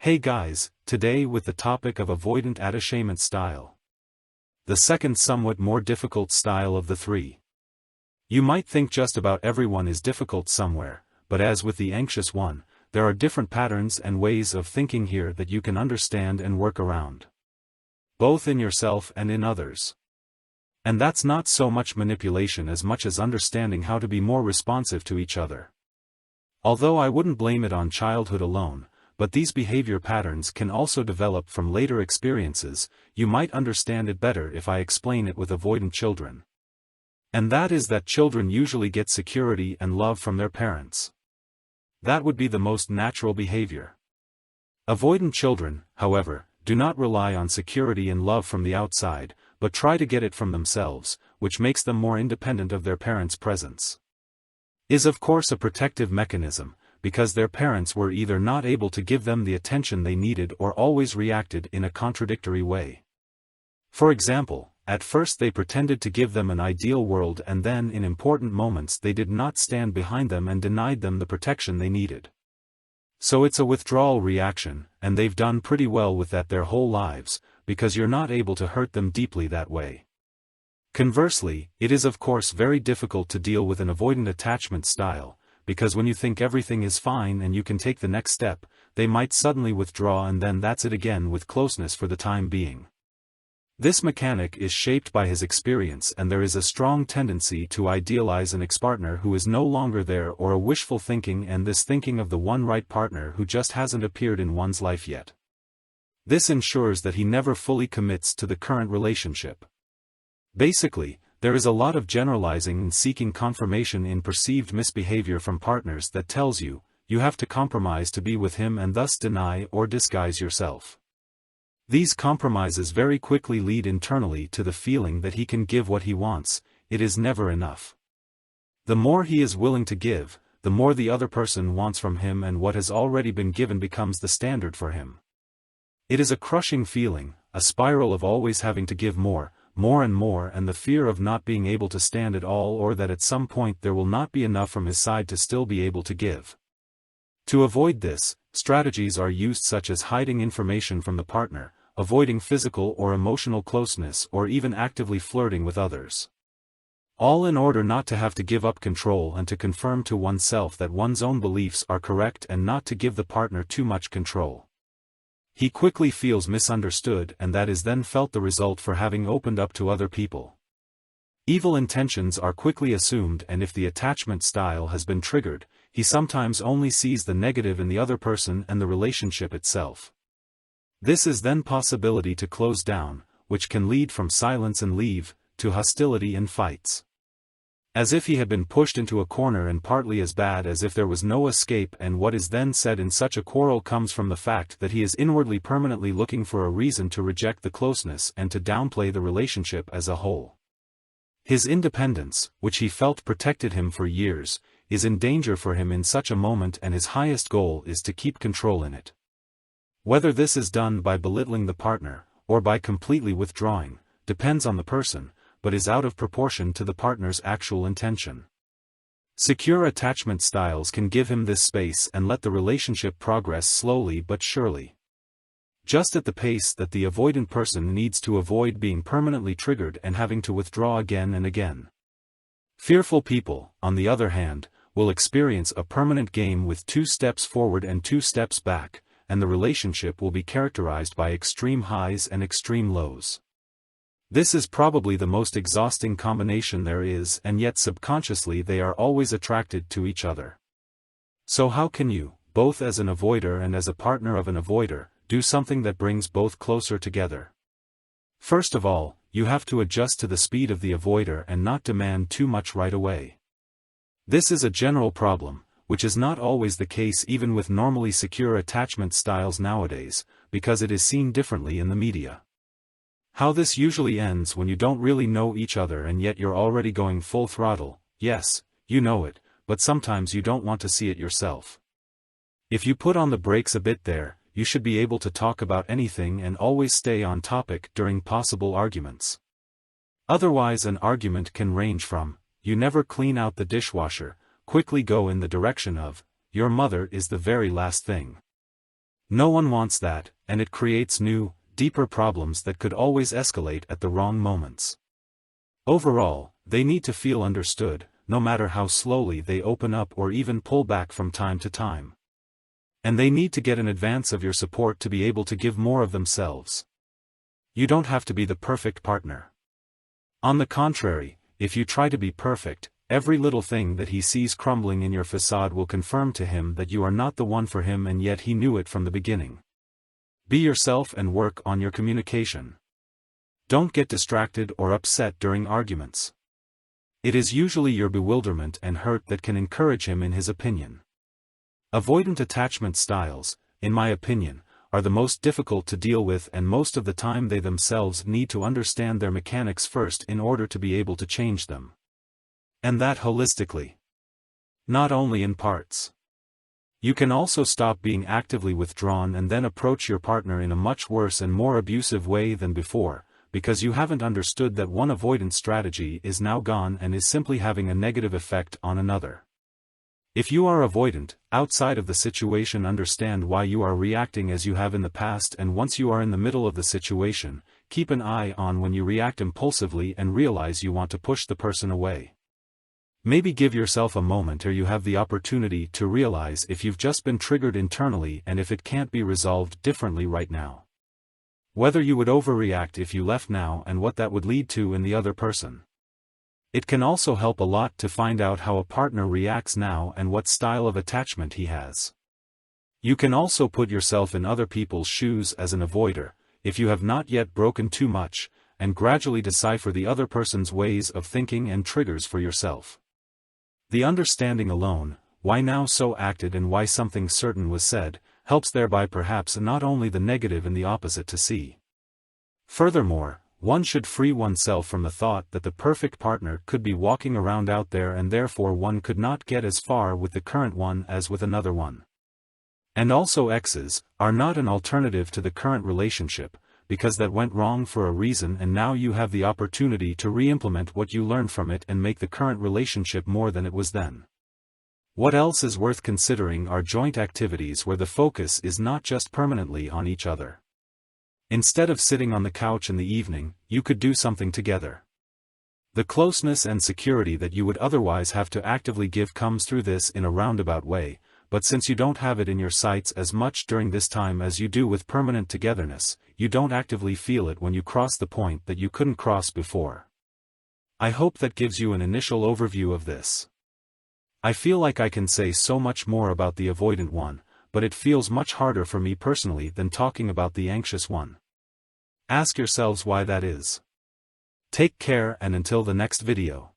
Hey guys, today with the topic of avoidant attachment style. The second somewhat more difficult style of the three. You might think just about everyone is difficult somewhere, but as with the anxious one, there are different patterns and ways of thinking here that you can understand and work around. Both in yourself and in others. And that's not so much manipulation as much as understanding how to be more responsive to each other. Although I wouldn't blame it on childhood alone, but these behavior patterns can also develop from later experiences. You might understand it better if I explain it with avoidant children. And that is that children usually get security and love from their parents. That would be the most natural behavior. Avoidant children, however, do not rely on security and love from the outside, but try to get it from themselves, which makes them more independent of their parents' presence. Is of course a protective mechanism, because their parents were either not able to give them the attention they needed or always reacted in a contradictory way. For example, at first they pretended to give them an ideal world, and then in important moments they did not stand behind them and denied them the protection they needed. So it's a withdrawal reaction, and they've done pretty well with that their whole lives, because you're not able to hurt them deeply that way. Conversely, it is of course very difficult to deal with an avoidant attachment style, because when you think everything is fine and you can take the next step, they might suddenly withdraw, and then that's it again with closeness for the time being. This mechanic is shaped by his experience, and there is a strong tendency to idealize an ex-partner who is no longer there, or a wishful thinking, and this thinking of the one right partner who just hasn't appeared in one's life yet. This ensures that he never fully commits to the current relationship. Basically, there is a lot of generalizing and seeking confirmation in perceived misbehavior from partners that tells you have to compromise to be with him, and thus deny or disguise yourself. These compromises very quickly lead internally to the feeling that he can give what he wants. It is never enough. The more he is willing to give, the more the other person wants from him, and what has already been given becomes the standard for him. It is a crushing feeling, a spiral of always having to give more and more, and the fear of not being able to stand it all, or that at some point there will not be enough from his side to still be able to give. To avoid this, strategies are used such as hiding information from the partner, avoiding physical or emotional closeness, or even actively flirting with others. All in order not to have to give up control and to confirm to oneself that one's own beliefs are correct and not to give the partner too much control. He quickly feels misunderstood, and that is then felt the result for having opened up to other people. Evil intentions are quickly assumed, and if the attachment style has been triggered, he sometimes only sees the negative in the other person and the relationship itself. This is then possibility to close down, which can lead from silence and leave, to hostility and fights. As if he had been pushed into a corner, and partly as bad as if there was no escape, and what is then said in such a quarrel comes from the fact that he is inwardly permanently looking for a reason to reject the closeness and to downplay the relationship as a whole. His independence, which he felt protected him for years, is in danger for him in such a moment, and his highest goal is to keep control in it. Whether this is done by belittling the partner, or by completely withdrawing, depends on the person, but is out of proportion to the partner's actual intention. Secure attachment styles can give him this space and let the relationship progress slowly but surely. Just at the pace that the avoidant person needs to avoid being permanently triggered and having to withdraw again and again. Fearful people, on the other hand, will experience a permanent game with 2 steps forward and 2 steps back, and the relationship will be characterized by extreme highs and extreme lows. This is probably the most exhausting combination there is, and yet subconsciously they are always attracted to each other. So how can you, both as an avoider and as a partner of an avoider, do something that brings both closer together? First of all, you have to adjust to the speed of the avoider and not demand too much right away. This is a general problem, which is not always the case even with normally secure attachment styles nowadays, because it is seen differently in the media. How this usually ends when you don't really know each other and yet you're already going full throttle. Yes, you know it, but sometimes you don't want to see it yourself. If you put on the brakes a bit there, you should be able to talk about anything and always stay on topic during possible arguments. Otherwise, an argument can range from, "You never clean out the dishwasher," quickly go in the direction of, "Your mother is the very last thing." No one wants that, and it creates new, deeper problems that could always escalate at the wrong moments. Overall, they need to feel understood, no matter how slowly they open up or even pull back from time to time. And they need to get an advance of your support to be able to give more of themselves. You don't have to be the perfect partner. On the contrary, if you try to be perfect, every little thing that he sees crumbling in your facade will confirm to him that you are not the one for him, and yet he knew it from the beginning. Be yourself and work on your communication. Don't get distracted or upset during arguments. It is usually your bewilderment and hurt that can encourage him in his opinion. Avoidant attachment styles, in my opinion, are the most difficult to deal with, and most of the time they themselves need to understand their mechanics first in order to be able to change them. And that holistically. Not only in parts. You can also stop being actively withdrawn and then approach your partner in a much worse and more abusive way than before, because you haven't understood that one avoidance strategy is now gone and is simply having a negative effect on another. If you are avoidant, outside of the situation, understand why you are reacting as you have in the past, and once you are in the middle of the situation, keep an eye on when you react impulsively and realize you want to push the person away. Maybe give yourself a moment, or you have the opportunity to realize if you've just been triggered internally and if it can't be resolved differently right now. Whether you would overreact if you left now and what that would lead to in the other person. It can also help a lot to find out how a partner reacts now and what style of attachment he has. You can also put yourself in other people's shoes as an avoider, if you have not yet broken too much, and gradually decipher the other person's ways of thinking and triggers for yourself. The understanding alone, why now so acted and why something certain was said, helps thereby perhaps not only the negative and the opposite to see. Furthermore, one should free oneself from the thought that the perfect partner could be walking around out there, and therefore one could not get as far with the current one as with another one. And also, exes are not an alternative to the current relationship, because that went wrong for a reason, and now you have the opportunity to re-implement what you learned from it and make the current relationship more than it was then. What else is worth considering are joint activities where the focus is not just permanently on each other. Instead of sitting on the couch in the evening, you could do something together. The closeness and security that you would otherwise have to actively give comes through this in a roundabout way, but since you don't have it in your sights as much during this time as you do with permanent togetherness, you don't actively feel it when you cross the point that you couldn't cross before. I hope that gives you an initial overview of this. I feel like I can say so much more about the avoidant one, but it feels much harder for me personally than talking about the anxious one. Ask yourselves why that is. Take care, and until the next video.